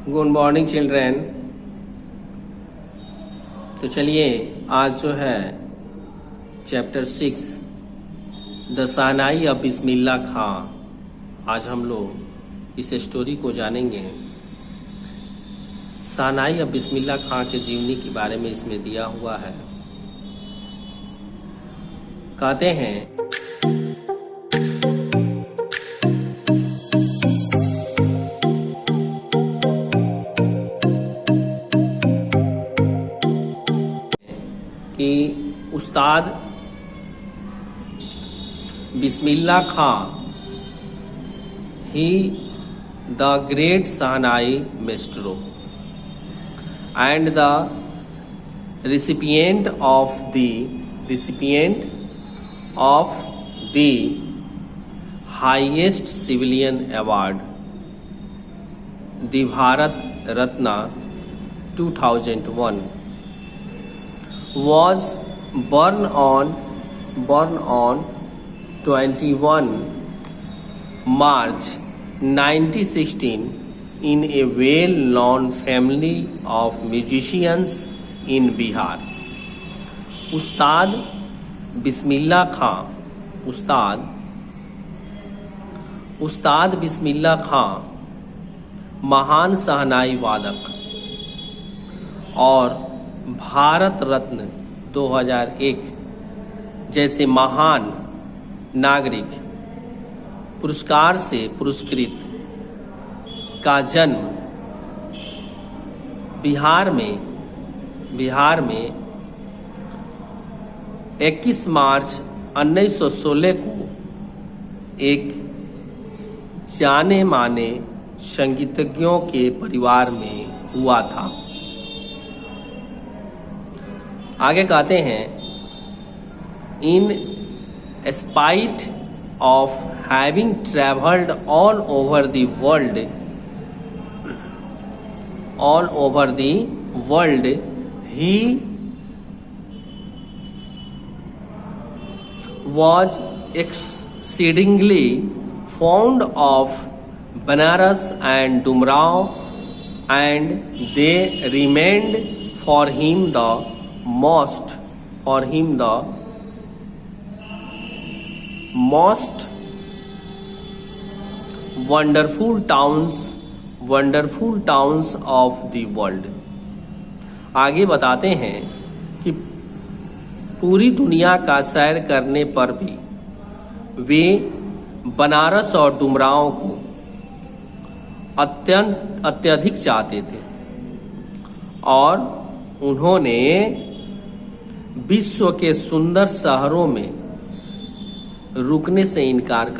Good morning children. तो चलिए आज जो है चैप्टर 6 द शहनाई ऑफ बिस्मिल्लाह खां, आज हम लोग इस स्टोरी को जानेंगे। शहनाई ऑफ बिस्मिल्लाह खां के जीवनी के बारे में इसमें दिया हुआ है। कहते हैं कि उस्ताद बिस्मिल्लाह खां ही the great shehnai maestro and the recipient of the highest civilian award, the Bharat Ratna 2001, was born on 21 March 1916 in a well-known family of musicians in Bihar. उस्ताद बिस्मिल्लाह खां उस्ताद बिस्मिल्लाह खां महान शहनाई वादक और भारत रत्न 2001 जैसे महान नागरिक पुरस्कार से पुरस्कृत का जन्म बिहार में 21 मार्च 1916 को एक जाने माने संगीतज्ञों के परिवार में हुआ था। आगे कहते हैं in spite of having travelled all over the world, he was exceedingly fond of Banaras and Dumrao, and they remained for him the most wonderful towns of the world। आगे बताते हैं कि पूरी दुनिया का सैर करने पर भी वे बनारस और डुमरांव को अत्यधिक चाहते थे और उन्होंने विश्व के सुंदर शहरों में रुकने से इनकार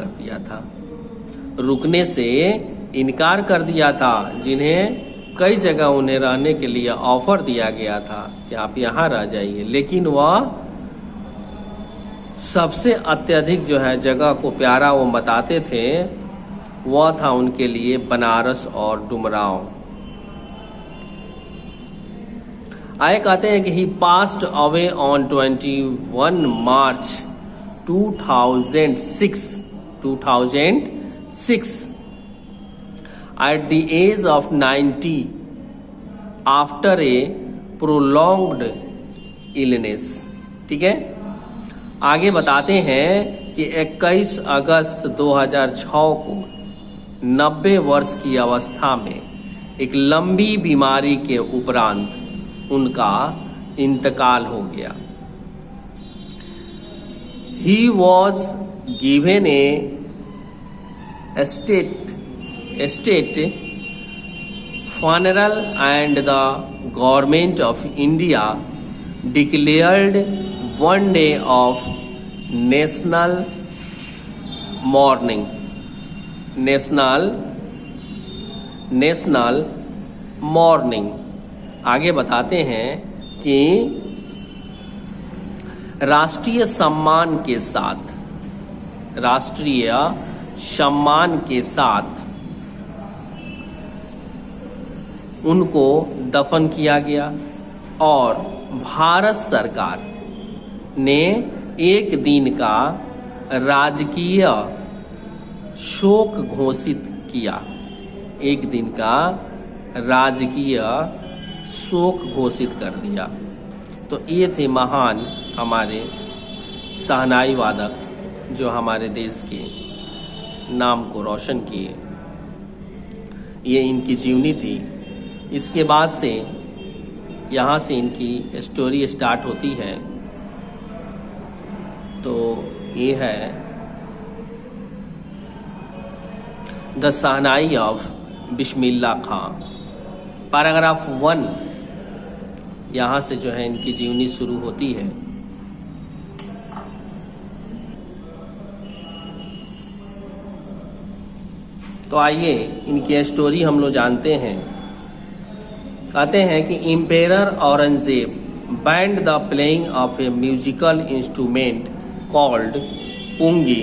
कर दिया था जिन्हें कई जगह उन्हें रहने के लिए ऑफर दिया गया था कि आप यहाँ रह जाइए, लेकिन वह सबसे अत्यधिक जो है जगह को प्यारा वो बताते थे, वह था उनके लिए बनारस और डुमरांव। आए कहते हैं कि he passed away on 21 March 2006 at the age of 90 after a prolonged illness। ठीक है, आगे बताते हैं कि 21 अगस्त 2006 को 90 वर्ष की अवस्था में एक लंबी बीमारी के उपरांत उनका इंतकाल हो गया। He was given a state funeral and the government of India declared one day of national mourning। आगे बताते हैं कि राष्ट्रीय सम्मान के साथ उनको दफन किया गया और भारत सरकार ने एक दिन का राजकीय शोक घोषित किया। एक दिन का राजकीय शोक घोषित कर दिया। तो ये थे महान हमारे शहनाई वादक जो हमारे देश के नाम को रोशन किए। ये इनकी जीवनी थी। इसके बाद से यहाँ से इनकी स्टोरी स्टार्ट होती है। तो ये है the shehnai of Bismillah Khan. Paragraph 1 यहाँ से जो है इनकी जीवनी शुरू होती है। तो आइए इनकी स्टोरी हम लोग जानते हैं। कहते हैं कि emperor Aurangzeb banned the playing of a musical instrument called pungi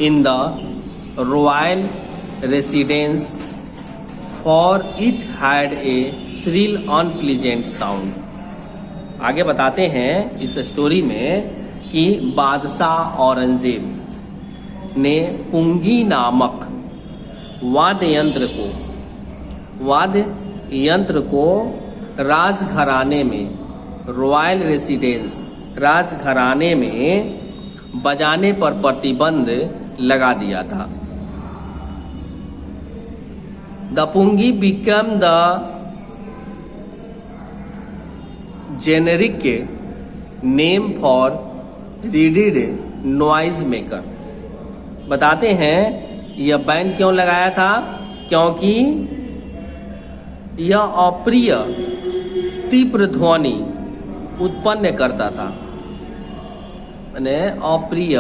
in the royal residence for it had a shrill unpleasant sound. आगे बताते हैं इस स्टोरी में कि बादशाह औरंगजेब ने पुंगी नामक वाद्य यंत्र को राजघराने में, रॉयल रेसिडेंस राजघराने में बजाने पर प्रतिबंध लगा दिया था। The pungi become the generic name for reeded noise maker. बताते हैं यह बैन क्यों लगाया था, क्योंकि यह अप्रिय तीव्र ध्वनि उत्पन्न करता था। मैंने अप्रिय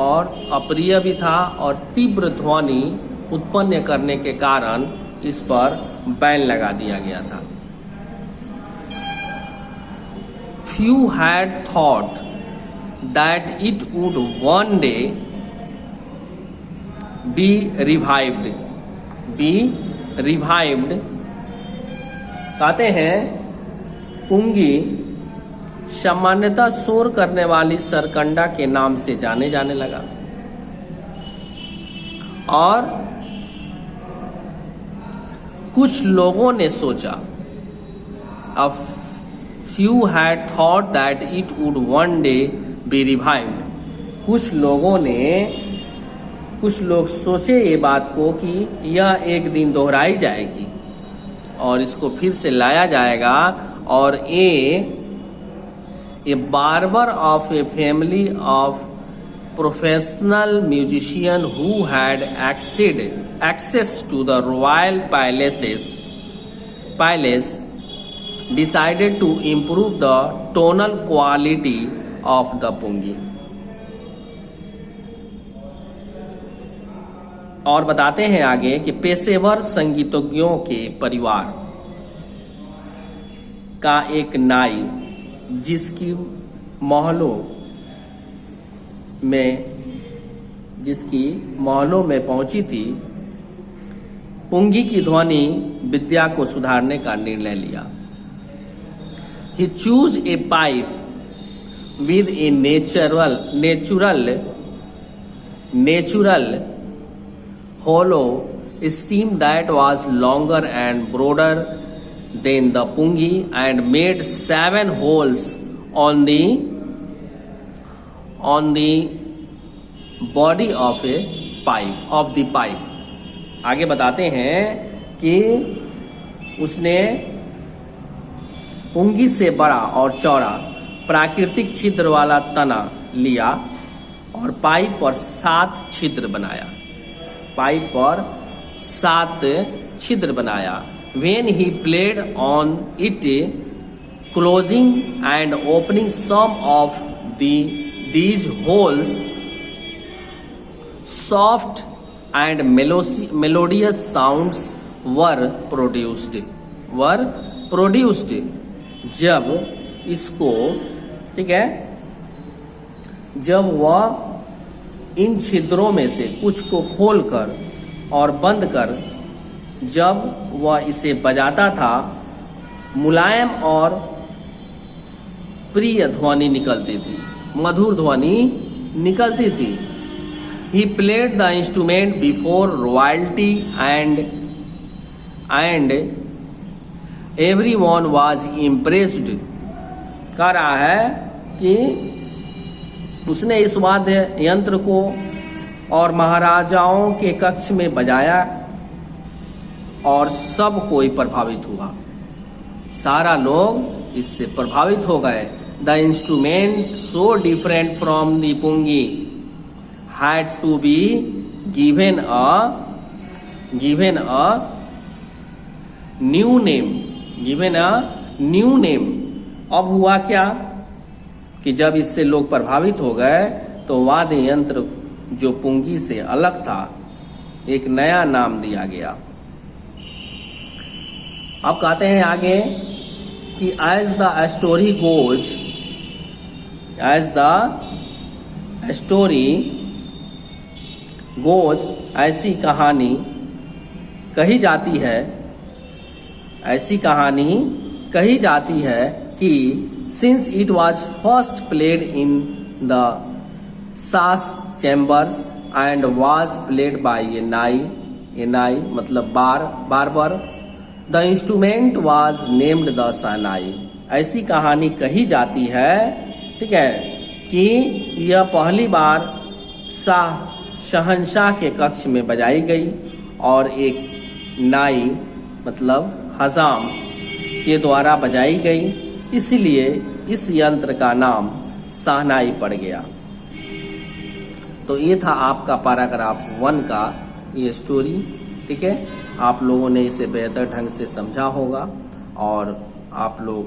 और अप्रिय भी था और तीव्र ध्वनि उत्पन्न करने के कारण इस पर बैन लगा दिया गया था। Few had thought that it would one day be revived। कहते हैं पुंगी सामान्यतः शोर करने वाली सरकंडा के नाम से जाने लगा और कुछ लोगों ने सोचा, a few had thought that it would one day be revived। कुछ लोग सोचे ये बात को कि यह एक दिन दोहराई जाएगी और इसको फिर से लाया जाएगा। और a barber of a family of professional musician who had access to the royal palace decided to improve the tonal quality of the pungi। और बताते हैं आगे कि पेशेवर संगीतज्ञों के परिवार का एक नाई जिसकी महलों में पहुंची थी, पुंगी की ध्वनि विद्या को सुधारने का निर्णय लिया। He chose a pipe with a natural hollow stem that was longer and broader than the pungi and made 7 holes on the body of the pipe। आगे बताते हैं कि उसने पुंगी से बड़ा और चौड़ा प्राकृतिक छिद्र वाला तना लिया और पाइप पर 7 छिद्र बनाया। When he played on it, closing and opening some of these holes, soft and melodious sounds were produced। जब इसको, ठीक है, जब वह इन छिद्रों में से कुछ को खोलकर और बंद कर जब वह इसे बजाता था, मुलायम और प्रिय ध्वनि निकलती थी, मधुर ध्वनि निकलती थी। He played the instrument before royalty and everyone was impressed. कह रहा है कि उसने इस वाद्य यंत्र को और महाराजाओं के कक्ष में बजाया और सब कोई प्रभावित हुआ, सारा लोग इससे प्रभावित हो गए। The instrument so different from the pungi had to be given a new name. अब हुआ क्या कि जब इससे लोग प्रभावित हो गए तो वाद्य यंत्र जो पुंगी से अलग था एक नया नाम दिया गया। अब कहते हैं आगे कि एज द स्टोरी गोज ऐसी कहानी कही जाती है कि since it was first played in the shah's chambers and was played by a nai मतलब barber, the instrument was named the shehnai. ऐसी कहानी कही जाती है, ठीक है, कि यह पहली बार शहंशाह के कक्ष में बजाई गई और एक नाई मतलब हजाम के द्वारा बजाई गई, इसलिए इस यंत्र का नाम शहनाई पड़ गया। तो ये था आपका पैराग्राफ 1 का ये स्टोरी, ठीक है। आप लोगों ने इसे बेहतर ढंग से समझा होगा और आप लोग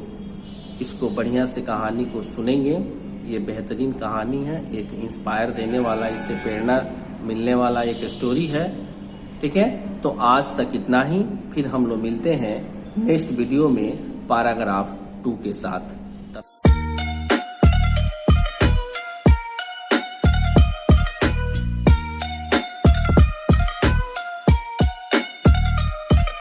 इसको बढ़िया से कहानी को सुनेंगे। ये बेहतरीन कहानी है, एक इंस्पायर देने वाला, इससे प्रेरणा मिलने वाला एक स्टोरी है, ठीक है। तो आज तक इतना ही, फिर हम लोग मिलते हैं नेक्स्ट वीडियो में पैराग्राफ 2 के साथ।